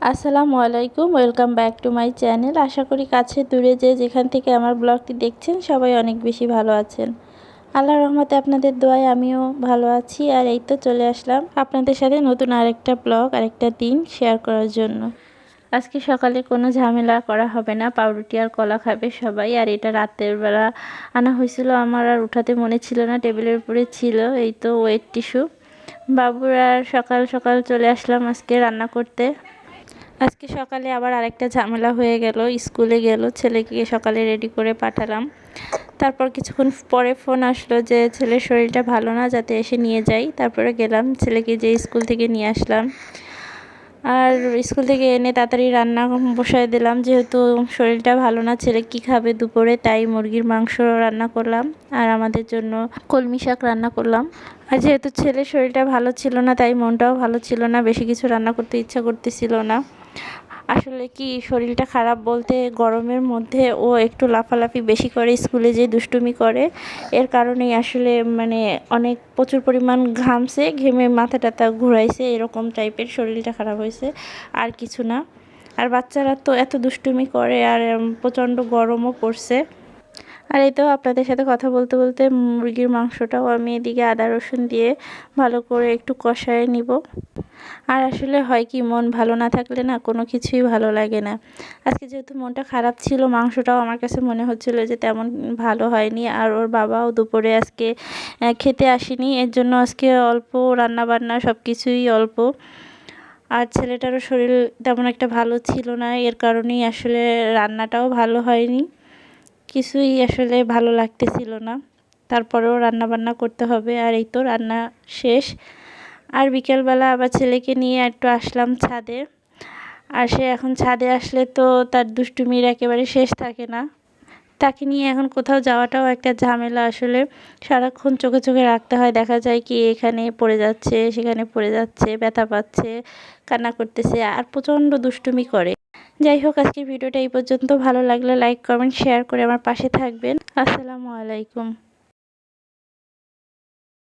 আসসালামু আলাইকুম, welcome back to my channel. আশা করি কাছে দূরে যেখান থেকে আমার ব্লগটি দেখছেন সবাই অনেক বেশি ভালো আছেন। আল্লাহর রহমতে আপনাদের দোয়ায় আমিও ভালো আছি। আর এই তো চলে আসলাম আপনাদের সাথে নতুন আরেকটা ব্লগ, আরেকটা দিন শেয়ার করার জন্য। আজকে সকালে কোনো ঝামেলা করা হবে না, পাউরুটি আর কলা খাবে সবাই। আর এটা রাতের বেলা আনা হয়েছিল, আমার আর উঠাতে মনে ছিল না, টেবিলের উপরে ছিল। এই তো ওয়েট টিস্যু। বাবুর আর সকাল সকাল চলে আসলাম আজকে রান্না করতে। আজকে সকালে আবার আরেকটা ঝামেলা হয়ে গেল, স্কুলে গেল, ছেলেকে সকালে রেডি করে পাঠালাম। তারপর কিছুক্ষণ পরে ফোন আসলো যে ছেলের শরীরটা ভালো না, যাতে এসে নিয়ে যাই। তারপরে গেলাম, ছেলেকে যে স্কুল থেকে নিয়ে আসলাম। আর স্কুল থেকে এনে তাড়াতাড়ি রান্না বসায় দিলাম, যেহেতু শরীরটা ভালো না। ছেলে কি খাবে দুপুরে, তাই মুরগির মাংস রান্না করলাম আর আমাদের জন্য কলমি শাক রান্না করলাম। আর যেহেতু ছেলের শরীরটা ভালো ছিল না, তাই মনটাও ভালো ছিল না, বেশি কিছু রান্না করতে ইচ্ছা করতেছিল না। আসলে কি, শরীরটা খারাপ বলতে গরমের মধ্যে ও একটু লাফালাফি বেশি করে, স্কুলে যে দুষ্টুমি করে, এর কারণেই আসলে অনেক প্রচুর পরিমাণ ঘামছে, ঘেমে মাথা টাথা ঘুরাইছে, এরকম টাইপের শরীরটা খারাপ হয়েছে, আর কিছু না। আর বাচ্চারা তো এত দুষ্টুমি করে, আর প্রচণ্ড গরমও পড়ছে। আর এই তো আপনাদের সাথে কথা বলতে বলতে মুরগির মাংসটাও আমি এদিকে আদা রসুন দিয়ে ভালো করে একটু কষায় নিব। আর আসলে হয় কি, মন ভালো না থাকলে না কোনো কিছুই ভালো লাগে না। আজকে যেহেতু মনটা খারাপ ছিল, মাংসটাও আমার কাছে মনে হচ্ছিল যে তেমন ভালো হয়নি। আর ওর বাবাও দুপুরে আজকে খেতে আসেনি, এর জন্য আজকে অল্প রান্না বান্না, সব কিছুই অল্প। আর ছেলেটারও শরীর তেমন একটা ভালো ছিল না, এর কারণেই আসলে রান্নাটাও ভালো হয়নি, কিছুই আসলে ভালো লাগতেছিল না। তারপরেও রান্না বান্না করতে হবে। আর এই তো রান্না শেষ। আর বিকেলবেলা আবার ছেলেকে নিয়ে একটু আসলাম ছাদে। আর সে এখন ছাদে আসলে তো তার দুষ্টুমির একেবারে শেষ থাকে না। তাকে নিয়ে এখন কোথাও যাওয়াটাও একটা ঝামেলা। আসলে সারাক্ষণ চোখে চোখে রাখতে হয়, দেখা যায় কি এখানে পড়ে যাচ্ছে, সেখানে পড়ে যাচ্ছে, ব্যথা পাচ্ছে, কান্না করতেছে, আর প্রচণ্ড দুষ্টুমি করে। যাই হোক, আজকের ভিডিওটা এই পর্যন্ত। ভালো লাগলে লাইক কমেন্ট শেয়ার করে আমার পাশে থাকবেন। আসসালামু আলাইকুম।